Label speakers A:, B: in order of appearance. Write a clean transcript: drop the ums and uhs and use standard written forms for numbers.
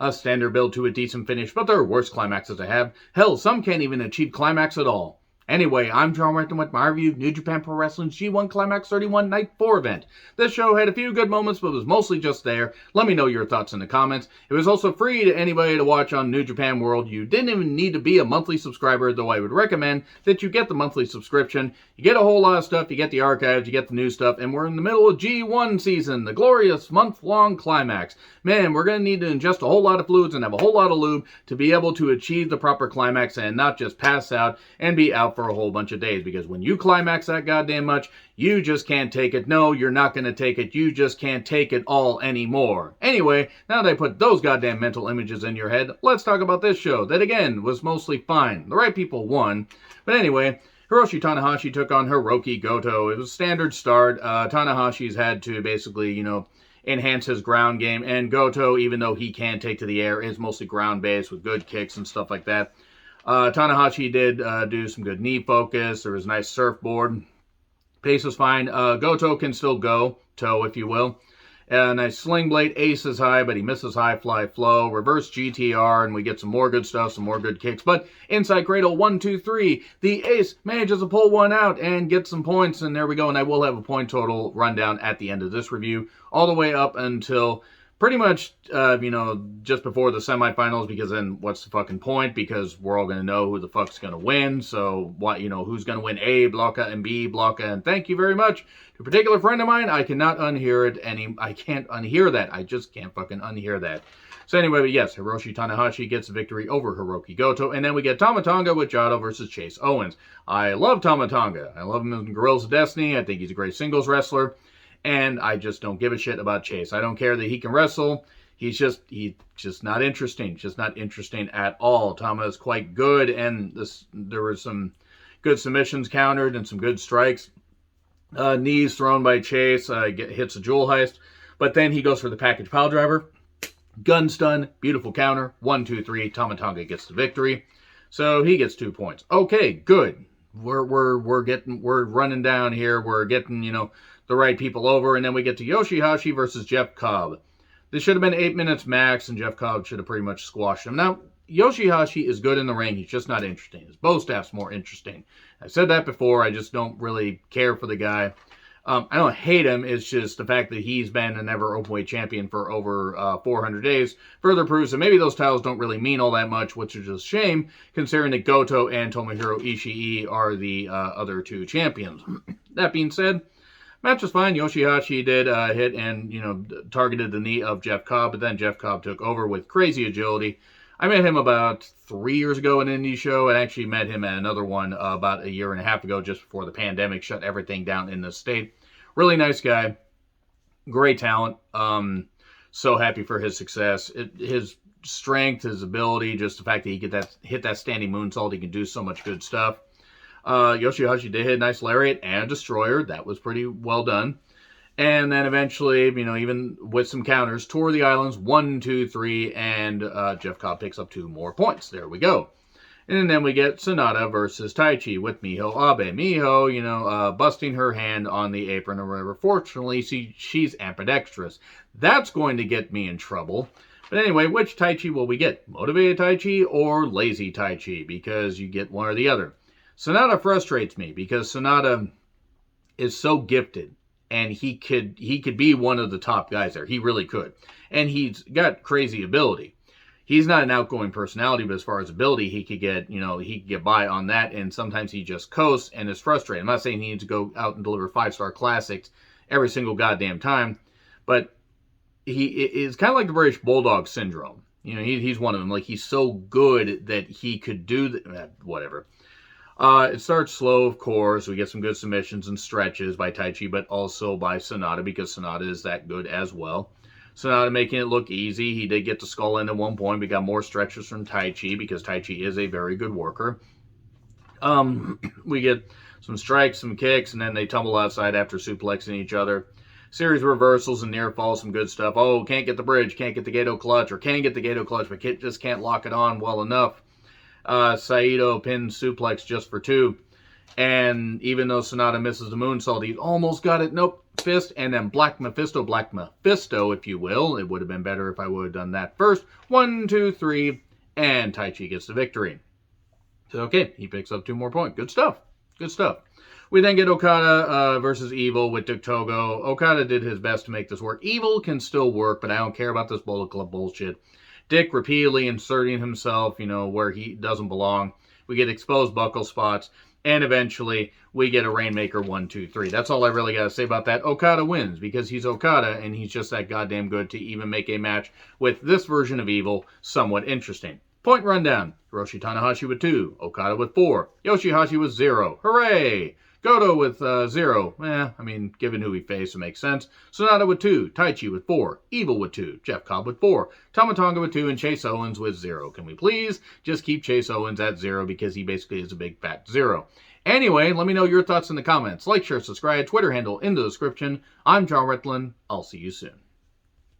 A: A standard build to a decent finish, but there are worse climaxes to have. Hell, some can't even achieve climax at all. Anyway, I'm John Renton with my review of New Japan Pro Wrestling's G1 Climax 31 Night 4 event. This show had a few good moments, but was mostly just there. Let me know your thoughts in the comments. It was also free to anybody to watch on New Japan World. You didn't even need to be a monthly subscriber, though I would recommend that you get the monthly subscription. You get a whole lot of stuff, you get the archives, you get the new stuff, and we're in the middle of G1 season, the glorious month-long climax. Man, we're going to need to ingest a whole lot of fluids and have a whole lot of lube to be able to achieve the proper climax and not just pass out and be out for a whole bunch of days, because when you climax that goddamn much, you just can't take it. No, you're not going to take it. You just can't take it all anymore. Anyway, now that I put those goddamn mental images in your head, let's talk about this show that, again, was mostly fine. The right people won. But anyway, Hiroshi Tanahashi took on Hiroki Goto. It was a standard start. Tanahashi's had to basically, enhance his ground game, and Goto, even though he can take to the air, is mostly ground-based with good kicks and stuff like that. Tanahashi did do some good knee focus. There was a nice surfboard. Pace was fine. Goto can still go, toe if you will. A nice sling blade, ace is high, but he misses high fly flow. Reverse GTR, and we get some more good stuff, some more good kicks. But inside cradle, 1, 2, 3. The ace manages to pull one out and get some points, and there we go. And I will have a point total rundown at the end of this review, all the way up until pretty much, just before the semifinals, because then what's the fucking point? Because we're all going to know who the fuck's going to win. So, who's going to win A blocker and B blocker? And thank you very much to a particular friend of mine. I cannot unhear it. I can't unhear that. I just can't fucking unhear that. So anyway, but yes, Hiroshi Tanahashi gets the victory over Hiroki Goto. And then we get Tama Tonga with Jado versus Chase Owens. I love Tama Tonga. I love him in Guerrillas of Destiny. I think he's a great singles wrestler. And I just don't give a shit about Chase. I don't care that he can wrestle. He's just not interesting. Just not interesting at all. Tama is quite good, and there were some good submissions countered and some good strikes. Knees thrown by Chase, hits a jewel heist, but then he goes for the package pile driver. Gun stun, beautiful counter. 1, 2, 3. Tama Tonga gets the victory, so he gets 2 points. Okay, good. We're running down here. We're getting the right people over, and then we get to Yoshihashi versus Jeff Cobb. This should have been 8 minutes max, and Jeff Cobb should have pretty much squashed him. Now, Yoshihashi is good in the ring. He's just not interesting. His bow staff's more interesting. I said that before. I just don't really care for the guy. I don't hate him. It's just the fact that he's been an ever openweight champion for over 400 days further proves that maybe those titles don't really mean all that much, which is just a shame, considering that Goto and Tomohiro Ishii are the other two champions. That being said, match was fine. Yoshihashi did hit and, targeted the knee of Jeff Cobb, but then Jeff Cobb took over with crazy agility. I met him about 3 years ago in an indie show, and actually met him at another one about a year and a half ago, just before the pandemic shut everything down in the state. Really nice guy. Great talent. So happy for his success. His strength, his ability, just the fact that he could hit that standing moonsault, he can do so much good stuff. Yoshihashi did hit a nice lariat and a destroyer. That was pretty well done. And then eventually, even with some counters, tore the islands 1, 2, 3, and Jeff Cobb picks up 2 more points. There we go. And then we get Sonata versus Taichi with Miho Abe. Miho, busting her hand on the apron or whatever. Fortunately, she's ambidextrous. That's going to get me in trouble. But anyway, which Taichi will we get? Motivated Taichi or lazy Taichi? Because you get one or the other. Sonata frustrates me because Sonata is so gifted, and he could be one of the top guys there. He really could. And he's got crazy ability. He's not an outgoing personality, but as far as ability, he could get by on that, and sometimes he just coasts and is frustrated. I'm not saying he needs to go out and deliver 5-star classics every single goddamn time, but he is kind of like the British Bulldog syndrome. He's one of them. Like, he's so good that he could do whatever. It starts slow, of course. We get some good submissions and stretches by Taichi, but also by Sonata, because Sonata is that good as well. Sonata making it look easy. He did get the skull in at one point. We got more stretches from Taichi, because Taichi is a very good worker. We get some strikes, some kicks, and then they tumble outside after suplexing each other. Series reversals and near falls, some good stuff. Oh, can't get the bridge, can't get the Gato clutch, or can get the Gato clutch, but just can't lock it on well enough. Saito pin suplex just for 2. And even though Sonata misses the moonsault, he almost got it. Nope, fist, and then Black Mephisto, if you will. It would have been better if I would have done that first. 1, 2, 3, and Taichi gets the victory. So, okay, he picks up 2 more points. Good stuff. Good stuff. We then get Okada versus Evil with Dick Togo. Okada did his best to make this work. Evil can still work, but I don't care about this Bullet Club bullshit. Dick repeatedly inserting himself, where he doesn't belong. We get exposed buckle spots. And eventually, we get a Rainmaker 1, 2, 3. That's all I really got to say about that. Okada wins because he's Okada, and he's just that goddamn good to even make a match with this version of Evil somewhat interesting. Point rundown. Hiroshi Tanahashi with 2. Okada with 4. Yoshihashi with 0. Hooray! Goto with 0. Given who he faced, it makes sense. Sonata with 2. Taichi with 4. Evil with 2. Jeff Cobb with 4. Tama Tonga with 2. And Chase Owens with 0. Can we please just keep Chase Owens at 0 because he basically is a big fat 0. Anyway, let me know your thoughts in the comments. Like, share, subscribe. Twitter handle in the description. I'm John Retlin. I'll see you soon.